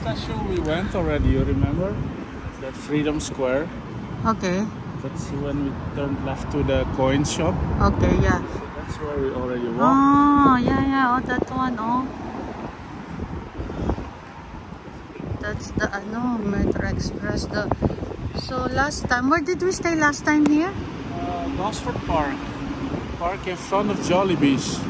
statue we went already, you remember? That Freedom Square. Okay. That's when we turned left to the coin shop. Okay, yeah. So that's where we already walked. Oh, yeah. Oh, that one, oh. That's the, Metro Express. So last time, where did we stay last time here? Gosford Park. Park in front of Jollibee's.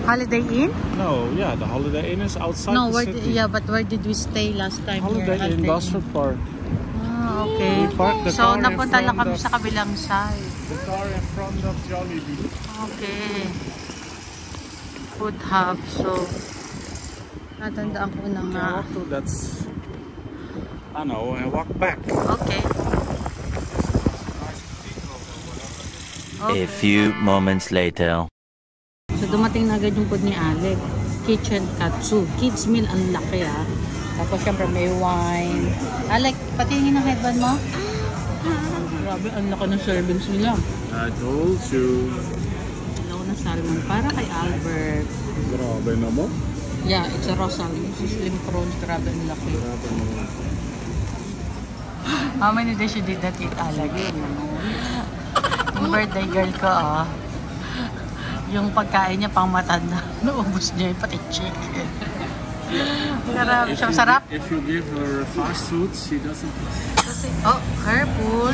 Holiday Inn? No, yeah, the Holiday Inn is outside the city. But where did we stay last time? Holiday Inn, Gosford Park. Ah, okay. We parked the So car napunta lang kami of, sa kabilang side. The car in front of Jollibee. Okay. Food hub. So natandaan ko na nga. That's, I know, and walk back. Okay. A few moments later. So dumating na agad yung food ni Alec. Kitchen katsu. Kids meal, ang laki ah. Tapos syempre may wine. Alec, patingin ang headband mo. Grabe, ang laki ng servings nila. I told you. Dalawa na salmon para kay Albert. Grabe na mo. Yeah, it's a raw salmon. It's slim prawns. Grabe ang laki. Grabe na mo. How many days you did that eat, Alec? Yung birthday girl ko, oh. Yung pagkain niya pang matanda. Naubos niya yung pati chicken. Grabe siya. Sarap. If you give her fast food, she doesn't. Oh, careful.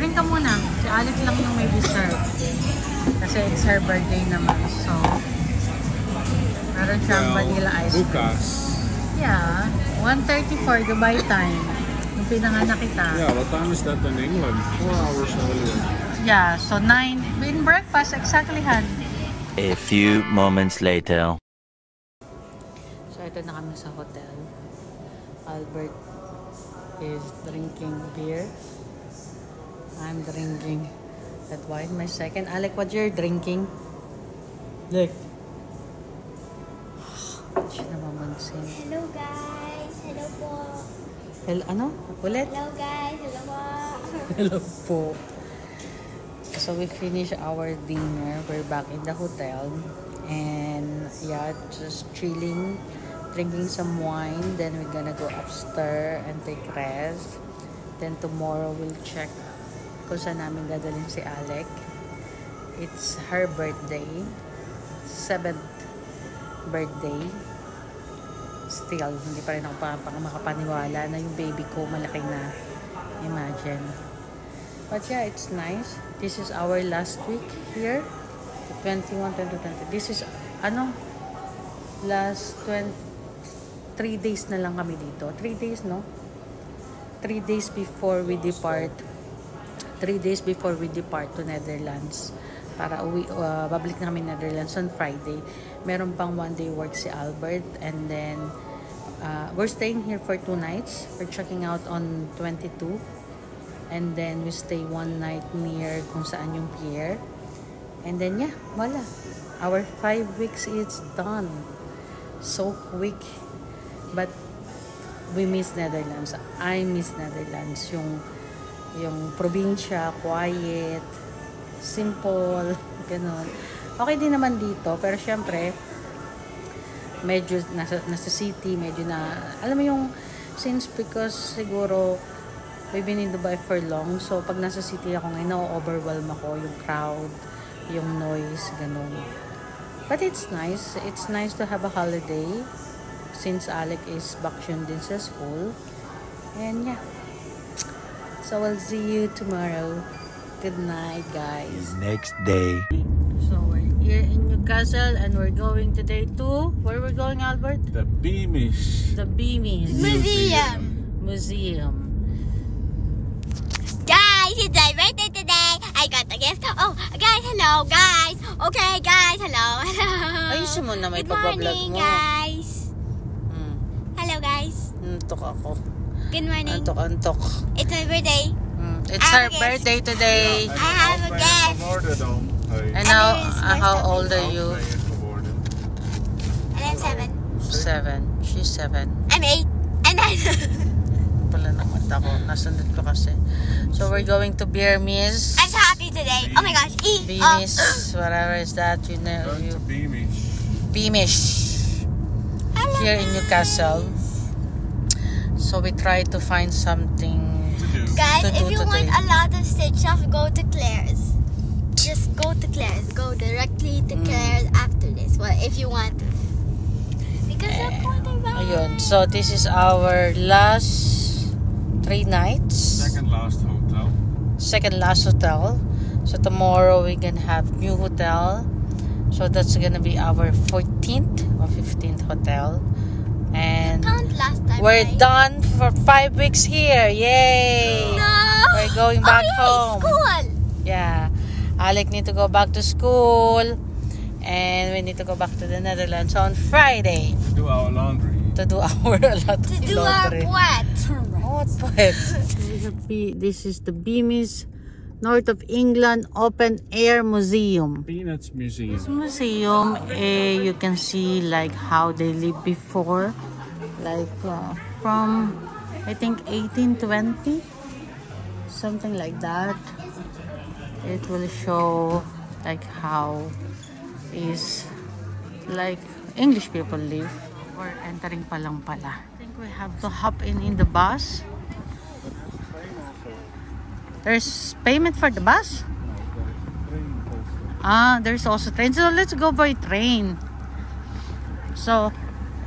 Drink ka muna. Si Alex lang yung may dessert. Kasi it's her birthday naman. So, meron siyang vanilla ice cream. Bukas. Yeah. 1:34, Dubai time. Yung pinanganak kita. Yeah, what time is that in England? 4 hours earlier. Yeah, so 9. In breakfast, exactly, Han. A few moments later. So, ito na kami sa hotel. Albert is drinking beer. I'm drinking that wine. My second. Alec, what you're drinking? Look. Siya namamansin. Hello guys! Hello po! Hello, ano? Ulit? Hello guys! Hello po! Hello po. So we finished our dinner. We're back in the hotel. And yeah, just chilling, drinking some wine. Then we're gonna go upstairs and take rest. Then tomorrow we'll check kung saan namin dadalhin si Alec. It's her birthday. 7th birthday. Still, hindi pa rin ako makapaniwala na yung baby ko malaki na. Imagine. But yeah, it's nice. This is our last week here. 21, 20. This is, last 3 days na lang kami dito. 3 days, no? 3 days before we depart. 3 days before we depart to Netherlands. Para babalik na kami Netherlands on Friday. Meron pang 1 day work si Albert. And then, we're staying here for 2 nights. We're checking out on 22. And then we stay 1 night near kung saan yung pier. And then yeah, wala. Our 5 weeks is done. So quick. But we miss Netherlands. I miss Netherlands. Yung probinsya, quiet, simple, ganun. Okay din naman dito, pero syempre medyo nasa city, medyo na, alam mo yung, since because siguro we've been in Dubai for long. So, pag nasa city ako ngayon, na-overwhelm ako. Yung crowd, yung noise, ganun. But it's nice. It's nice to have a holiday since Alec is vacation din sa school. And yeah. So, I'll see you tomorrow. Good night, guys. Next day. So, we're here in Newcastle and we're going today to... Where we're going, Albert? The Beamish. The Beamish Museum. It's my birthday today. I got a gift. Oh, guys, hello, guys. Okay, guys, hello. Ayusin mo na may Good pag-vlog morning, mo. guys. Hello, guys. Antok ako. Good morning. Antok. It's my birthday. It's her birthday today. I have a gift. And now, how old are you? And I'm 7. 7. She's 7. I'm 8. And I'm... Pala ng mata ko. Nasundot ko kasi. So, we're going to Beamish. I'm so happy today. Oh my gosh. Beamish. Whatever is that. You know. Beamish. Hello, Here in Newcastle. So we try to find something. Guys, To do if you today. want a lot of stitch off, go to Claire's. Just go to Claire's. Go directly to Claire's after this. Well, if you want to. Because I'm going to run. Ayun. So this is our last 3 nights. Second last hotel. Second last hotel. So tomorrow we're gonna have new hotel. So that's gonna be our 14th or 15th hotel. And Count last time. we're right? done for 5 weeks here. Yay! No. We're going back oh, yay, home. School. Yeah. Alec need to go back to school. And we need to go back to the Netherlands on Friday. Do our laundry. To do our a lot To of do our laundry. what? What poet? This is the Beamies North of England Open Air Museum. Peanuts Museum. This museum, you can see like how they lived before, like from I think 1820, something like that. It will show like how is like English people live. We're entering pa lang pala. I think we have to hop in the bus. There's payment for the bus? Ah, there's also train. So let's go by train. So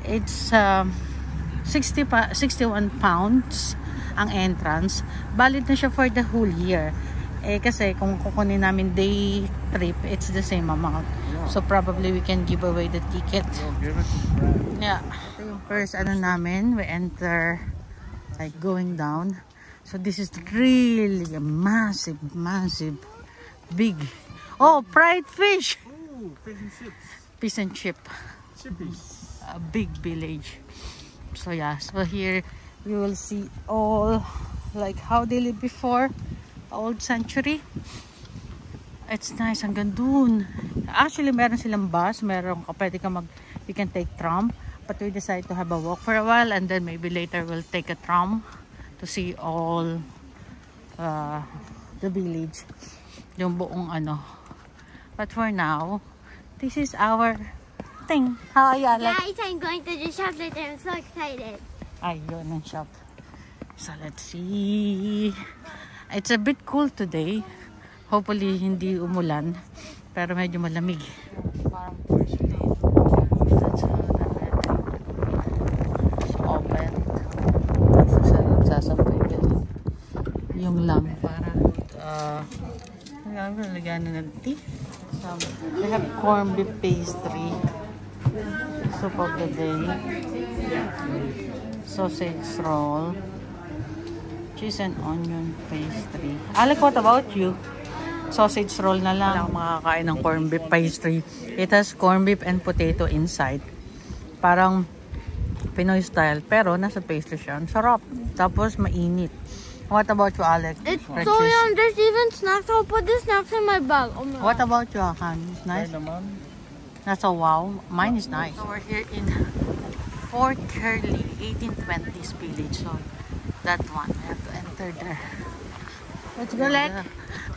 it's 61 pounds ang entrance. Valid na siya for the whole year. Eh kasi kung kukunin namin day trip, it's the same amount. So probably we can give away the ticket. Yeah. Ito yung first ano namin, we enter like going down. So this is really a massive big. Oh, fried fish. Ooh, fish and chips. Fish and chip. Chippies. A big village. So yeah, so here you will see all like how they lived before, old century. It's nice hanggang dun. Actually meron silang bus, you can take tram, but we decided to have a walk for a while and then maybe later we'll take a tram to see all the village, yung buong ano. But for now, this is our thing. How are you, Alex? Guys, I'm going to the shop later. I'm so excited. Ayun ang shop. So let's see. It's a bit cool today. Hopefully hindi umulan, pero medyo malamig. Parang porcelain. That's how it's open. Sasampay ko yung lang para lagyan na ng tea. They have corned beef pastry, soup of the day, sausage roll, cheese and onion pastry. Alec, what about you? Sausage roll na lang. Ako makakain ng corned beef pastry. It has corned beef and potato inside. Parang Pinoy style, pero nasa pastry siya. Ang sarap. Tapos mainit. What about you, Alec? It's Red so cheese. yum. There's even snacks. I'll put the snacks in my bag. Oh my What God. about you, Han? It's nice. That's a wow. Mine is nice. So we're here in Fort Curly, 1820s village. So that one, we have to enter there. Let's go, Lek.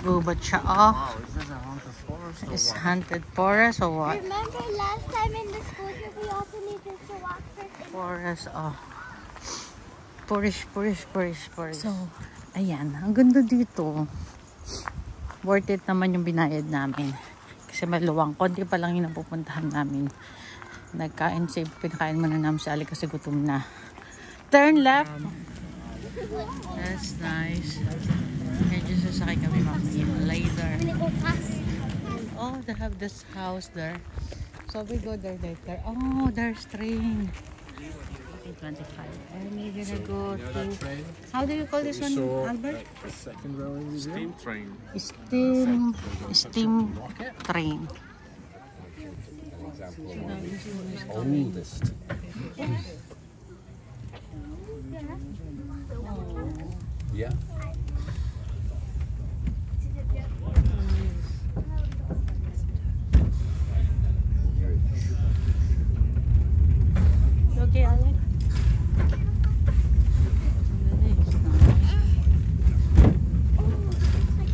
Gubat siya. Oh, Wow, is this a haunted forest or it's what? haunted forest or what? Remember last time in the school trip, we also needed to walk first. Forest, oh. Purish. So, ayan. Ang ganda dito. Worth it naman yung binayad namin. Kasi maluwang. Konti pa lang yung napupuntahan namin. Pinakain muna namin sa Ali kasi gutom na. Turn left. That's nice. Medyo sasakay kami mamaya later. I'm gonna go fast. Oh, they have this house there. So we go there later. Oh, there's train. 1825. And we're gonna go to... How do you call this one, Albert? Second railway museum? Steam train. Steam train. Oldest. Yeah. You okay, Alec?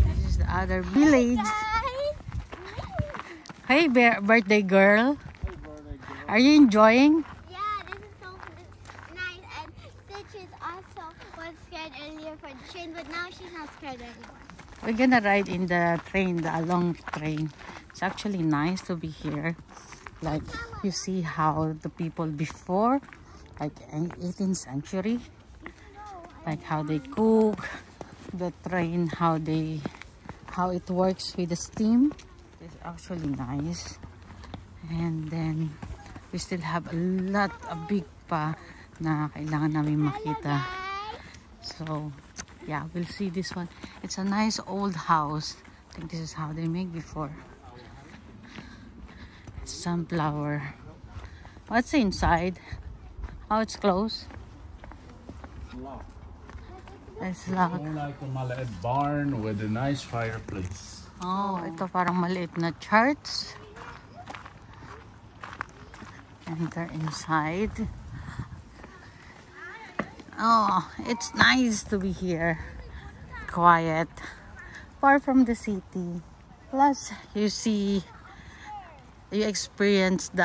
This is the other village. Hey, birthday girl. Are you enjoying? Yeah, this is so nice. And Stitch is also was scared earlier for the train, but now she's not scared anymore. We're gonna ride in the train, the long train. It's actually nice to be here. Like, you see how the people before, like in 18th century, like how they cook, the train, how it works with the steam. It's actually nice. And then we still have a big pa na kailangan namin makita. So yeah, we'll see this one. It's a nice old house. I think this is how they make before. It's sunflower. What's inside? Oh, it's closed. Locked. It's locked. More like a maliit barn with a nice fireplace. Oh, ito parang maliit na church. Enter inside. Oh, it's nice to be here. Quiet. Far from the city. Plus, you experience the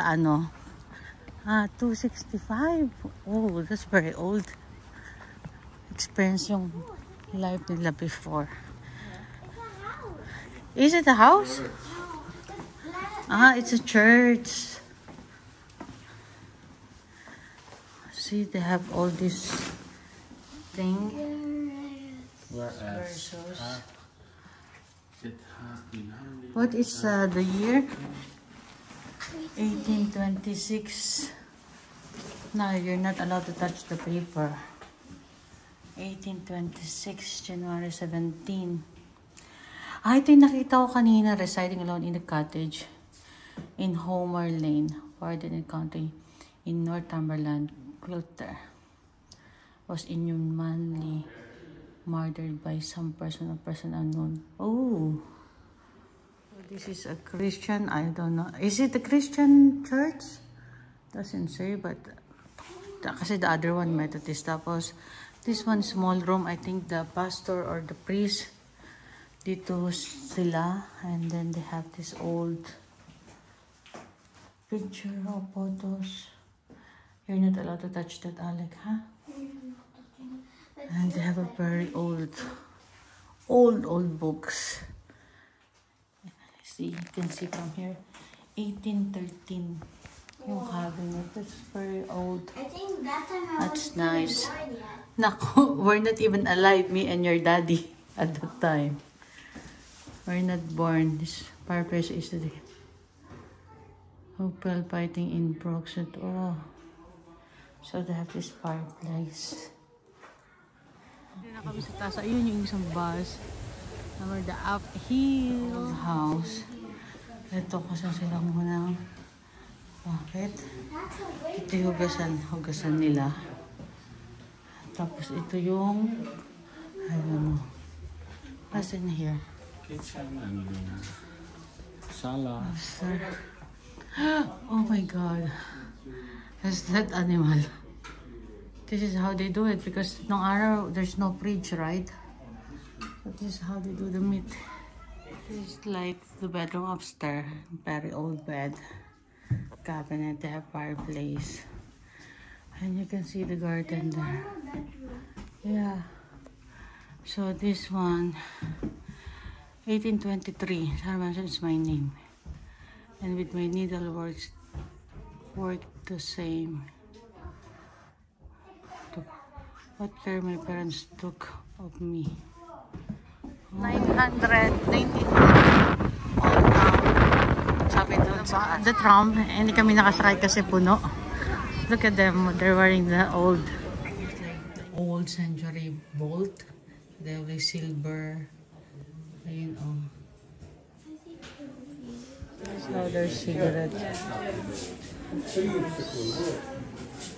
265. Oh, that's very old. Experience yung life nila before. Is it a house? It's a church. See, they have all this thing. Versus. What is the year? 1826. No, you're not allowed to touch the paper. 1826, January 17. Ito yung nakita ko kanina, residing alone in the cottage in Homer Lane, Warden County, in Northumberland. Quilter was inhumanly murdered by some person or person unknown. Oh, this is a Christian. I don't know. Is it a Christian church? Doesn't say, but kasi the other one Methodist. Tapos this one small room. I think the pastor or the priest dito sila, and then they have this old picture or photos. You're not allowed to touch that, Alec, huh? And they have a very old books. See, you can see from here, 1813. Yung cabinet, that's very old. I think that time That's nice. Naku, we're not even alive, me and your daddy, at that time. We're not born. This fireplace is the Hopewell fighting in Proxit. Oh. So they have this fireplace. Hindi na kami sa taas. Ayun yung isang bus. Number the uphill house. Ito kasi sila muna. Bakit? Ito yung hugasan nila. Tapos ito yung what's in here? Kitchen and sala. Oh my god. That's that animal. This is how they do it because nung araw there's no fridge, right? So this is how they do the meat. This is like the bedroom upstairs. Very old bed. Cabinet, they have fireplace. And you can see the garden there. Yeah. So this one 1823. Sarmanson is my name. And with my needle work the same. What care my parents took of me. 919 all down. Sabi doon sa the tram. Hindi kami nakasakay kasi puno. Look at them. They're wearing the old century bolt. They have like silver. Ayun, oh. This is how their cigarette.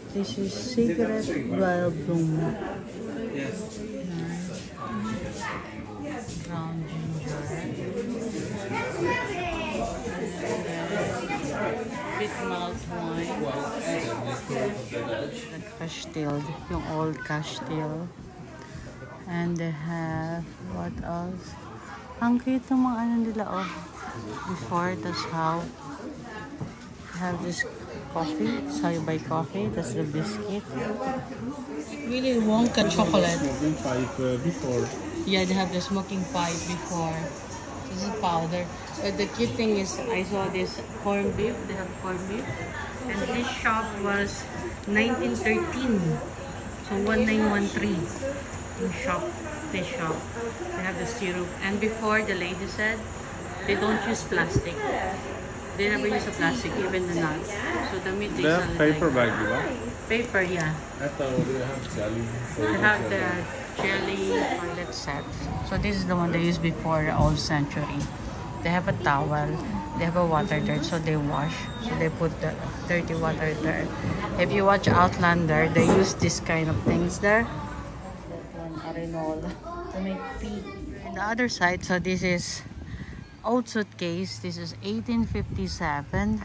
This is cigarette wild bloom. Brown ginger. Bit malt wine. The Castile, yung old Castile. And they have, what else? Ang cute ng mga ano nila, oh. Before, that's how they have this coffee. That's how you buy coffee. That's the biscuit. Really Wonka chocolate. Smoking pipe before. Yeah, they have the smoking pipe before. This is powder. But the cute thing is, I saw this corned beef. They have corned beef. And this shop was 1913. So 1913. In shop. This shop. They have the syrup. And before, the lady said, they don't use plastic. They never use a plastic, even the nuts. So the meat They have paper bag, di ba? Paper, yeah. I thought they have jelly. They have the jelly toilet set. So this is the one they used before the old century. They have a towel. They have a water dirt, so they wash. So they put the dirty water there. If you watch Outlander, they use this kind of things there. That one, arenol, to make tea. And the other side, so this is old suitcase. This is 1857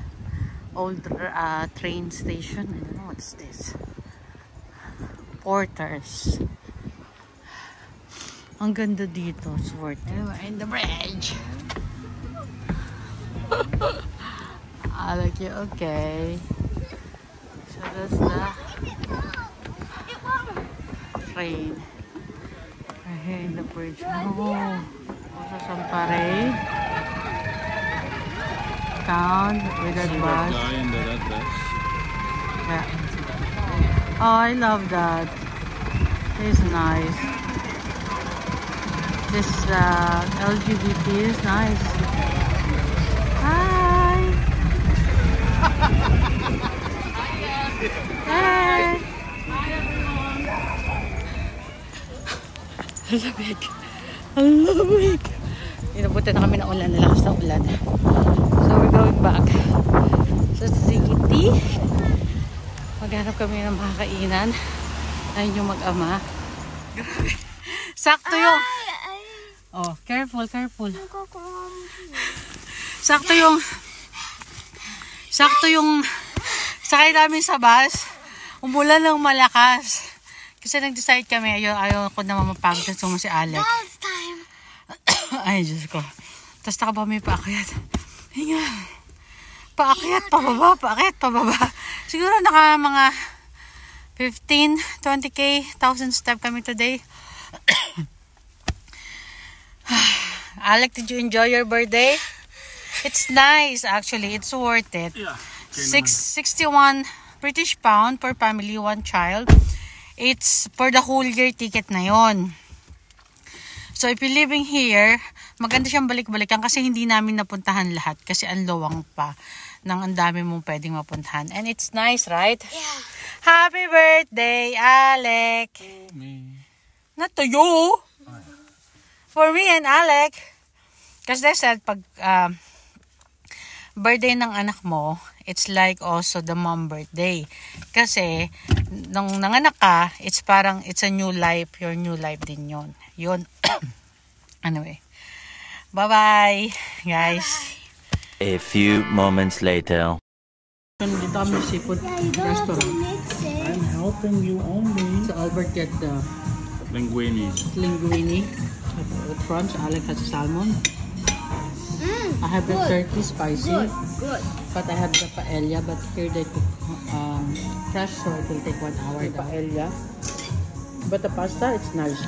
old train station. I don't know what's this. Porters. Ang ganda dito. It's worth it. We're in the bridge. I like it. Okay. So that's the train. We're here in the bridge. Oh. Also some parade. Town with that bus. Guy in the red dress. Yeah. Oh, I love that. It's nice. This LGBT is nice. Hi. Hey. Hi everyone. Lamig. Ang lamig. Inabutan na kami ng ulan. Nalakas ng ulan. So we're going back sa city. Maghanap kami ng makakainan. Ayun yung mag-ama. Grabe. Sakto yung... Oh, careful, careful. Sakto yung... Sakto yung... Sakay namin sa bus. Umulan ng malakas. Kasi nag-decide kami, ayaw ko naman mapagod mo si Alec. Dance time. Ay, Diyos ko. Tapos nakaba may paakyat. Hinga. Paakyat, pababa, paakyat, pababa. Siguro naka mga 15, 20k, 1,000 step kami today. Alec, did you enjoy your birthday? It's nice, actually. It's worth it. Yeah. 61 British pound per family, one child. It's for the whole year ticket na yon. So if you're living here, maganda siyang balik-balikan kasi hindi namin napuntahan lahat kasi ang luwang pa ng ang dami mong pwedeng mapuntahan. And it's nice, right? Yeah. Happy birthday, Alec! Me. Not to you! For me and Alec. Kasi they said, pag birthday ng anak mo, it's like also the mom birthday. Kasi, nung nanganak ka, it's parang, it's a new life. Your new life din yun. Yun. Anyway. Bye-bye, guys. A few moments later. Dito kami seafood restaurant. I'm helping you only. So Albert get the Linguini. linguine with prawns. Alec has salmon. I have the turkey spicy. Good. But I have the paella. But here they cook fresh, so it will take 1 hour. The paella. But the pasta, it's nice.